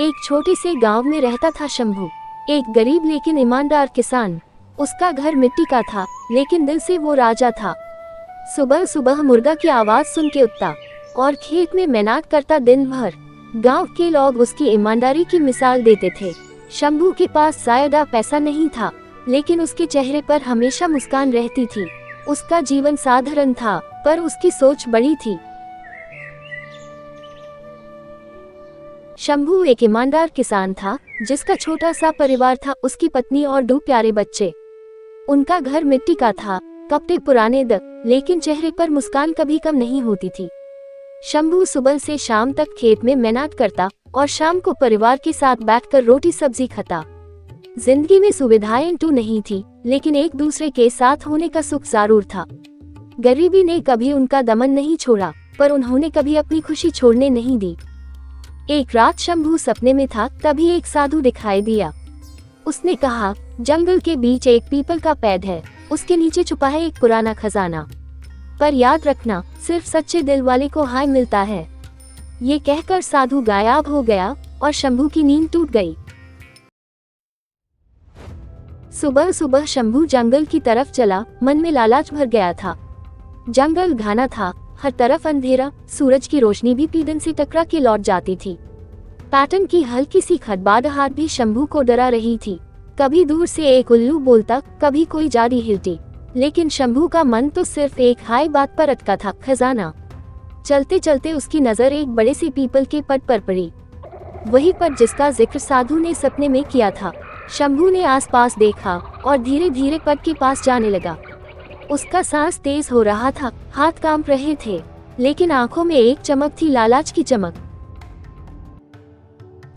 एक छोटे से गांव में रहता था शंभू, एक गरीब लेकिन ईमानदार किसान। उसका घर मिट्टी का था, लेकिन दिल से वो राजा था। सुबह सुबह मुर्गा की आवाज सुन के उठता और खेत में मेहनत करता दिन भर। गांव के लोग उसकी ईमानदारी की मिसाल देते थे। शंभू के पास ज्यादा पैसा नहीं था, लेकिन उसके चेहरे पर हमेशा मुस्कान रहती थी। उसका जीवन साधारण था, पर उसकी सोच बड़ी थी। शंभू एक ईमानदार किसान था, जिसका छोटा सा परिवार था, उसकी पत्नी और 2 प्यारे बच्चे। उनका घर मिट्टी का था, कपड़े पुराने लेकिन चेहरे पर मुस्कान कभी कम नहीं होती थी। शंभू सुबह से शाम तक खेत में मेहनत करता और शाम को परिवार के साथ बैठकर रोटी सब्जी खाता। जिंदगी में सुविधाएं तो नहीं थी, लेकिन एक दूसरे के साथ होने का सुख जरूर था। गरीबी ने कभी उनका दमन नहीं छोड़ा, पर उन्होंने कभी अपनी खुशी छोड़ने नहीं दी। एक रात शंभू सपने में था, तभी एक साधु दिखाई दिया। उसने कहा, जंगल के बीच एक पीपल का पेड़ है, उसके नीचे छुपा है एक पुराना खजाना। पर याद रखना, सिर्फ सच्चे दिल वाले को हाय मिलता है। ये कहकर साधु गायब हो गया और शंभू की नींद टूट गई। सुबह सुबह शंभू जंगल की तरफ चला, मन में लालच भर गया था। जंगल घना था, हर तरफ अंधेरा, सूरज की रोशनी भी पीदन से टकरा के लौट जाती थी। पैटर्न की हल्की सी खड़बड़ाहट भी शंभू को डरा रही थी। कभी दूर से एक उल्लू बोलता, कभी कोई जारी हिलती, लेकिन शंभू का मन तो सिर्फ एक हाई बात पर अटका था, खजाना। चलते चलते उसकी नजर एक बड़े से पीपल के पट पर पड़ी, वही पट जिसका जिक्र साधु ने सपने में किया था। शंभू ने आसपास देखा और धीरे धीरे पट के पास जाने लगा। उसका सांस तेज हो रहा था, हाथ कांप रहे थे, लेकिन आंखों में एक चमक थी, लालच की चमक।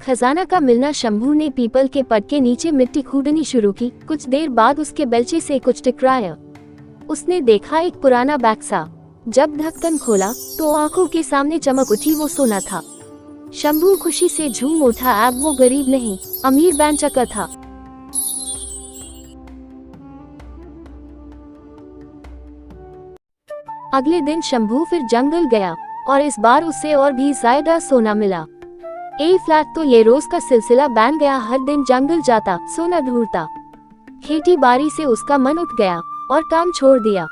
खजाना का मिलना। शंभू ने पीपल के पट के नीचे मिट्टी खोदनी शुरू की। कुछ देर बाद उसके बेलचे से कुछ टकराया। उसने देखा एक पुराना बक्सा। जब ढक्कन खोला तो आंखों के सामने चमक उठी, वो सोना था। शंभू खुशी से झूम उठा। अब वो गरीब नहीं, अमीर बन चुका था। अगले दिन शंभू फिर जंगल गया और इस बार उसे और भी ज्यादा सोना मिला। एक फ्लैट तो ये रोज का सिलसिला बन गया। हर दिन जंगल जाता, सोना ढूंढता। खेती बाड़ी से उसका मन उठ गया और काम छोड़ दिया।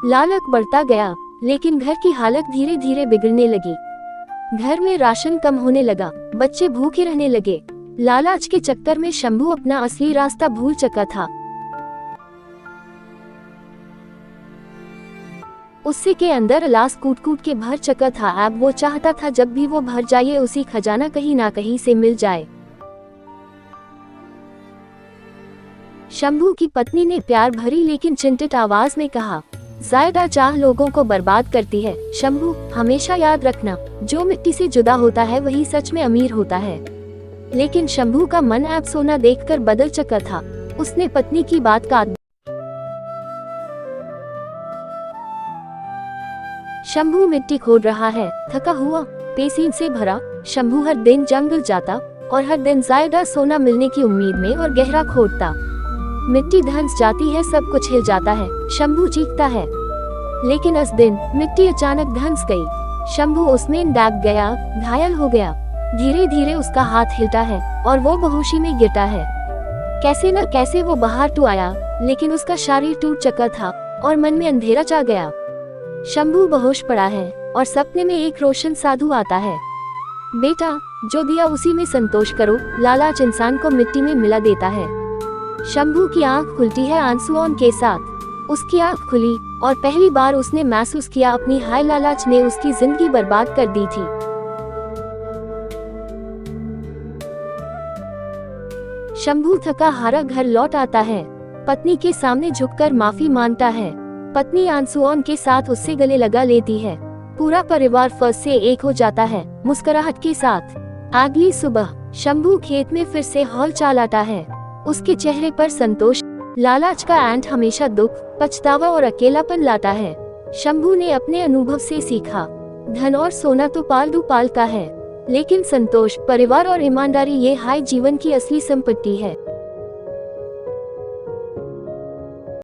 लालच बढ़ता गया, लेकिन घर की हालत धीरे धीरे बिगड़ने लगी। घर में राशन कम होने लगा, बच्चे भूखे रहने लगे। लालच के चक्कर में शंभू अपना असली रास्ता भूल चुका था। उससे के अंदर लाश कूट कूट के भर चुका था। अब वो चाहता था जब भी वो भर जाए उसी खजाना कहीं ना कहीं से मिल जाए। शंभू की पत्नी ने प्यार भरी लेकिन चिंतित आवाज में कहा, ज्यादा चाह लोगों को बर्बाद करती है। शंभू, हमेशा याद रखना, जो मिट्टी से जुदा होता है वही सच में अमीर होता है। लेकिन शंभू का मन अब सोना देखकर बदल चुका था। उसने पत्नी की बात का शंभू मिट्टी खोद रहा है, थका हुआ, पसीने से भरा। शंभू हर दिन जंगल जाता और हर दिन ज्यादा सोना मिलने की उम्मीद में और गहरा खोदता। मिट्टी धंस जाती है, सब कुछ हिल जाता है। शंभू चीखता है, लेकिन उस दिन मिट्टी अचानक धंस गई। शंभू उसमें दब गया, घायल हो गया। धीरे धीरे उसका हाथ हिलता है और वो बेहोशी में गिरता है। कैसे न कैसे वो बाहर तो आया, लेकिन उसका शरीर टूट चुका था और मन में अंधेरा छा गया। शंभू बेहोश पड़ा है और सपने में एक रोशन साधु आता है। बेटा, जो दिया उसी में संतोष करो, लालच इंसान को मिट्टी में मिला देता है। शंभू की आंख खुलती है आंसुओं के साथ। उसकी आंख खुली और पहली बार उसने महसूस किया अपनी हाय लालच ने उसकी जिंदगी बर्बाद कर दी थी। शंभू थका हारा घर लौट आता है। पत्नी के सामने झुककर माफी मांगता है। पत्नी आंसुओं के साथ उससे गले लगा लेती है। पूरा परिवार फर्श से एक हो जाता है, मुस्कुराहट के साथ। अगली सुबह शंभू खेत में फिर से हल चलाता है। उसके चेहरे पर संतोष। लालच का एंट हमेशा दुख, पछतावा और अकेलापन लाता है। शंभू ने अपने अनुभव से सीखा, धन और सोना तो पालतू पाल का है, लेकिन संतोष, परिवार और ईमानदारी ये हाय जीवन की असली संपत्ति है।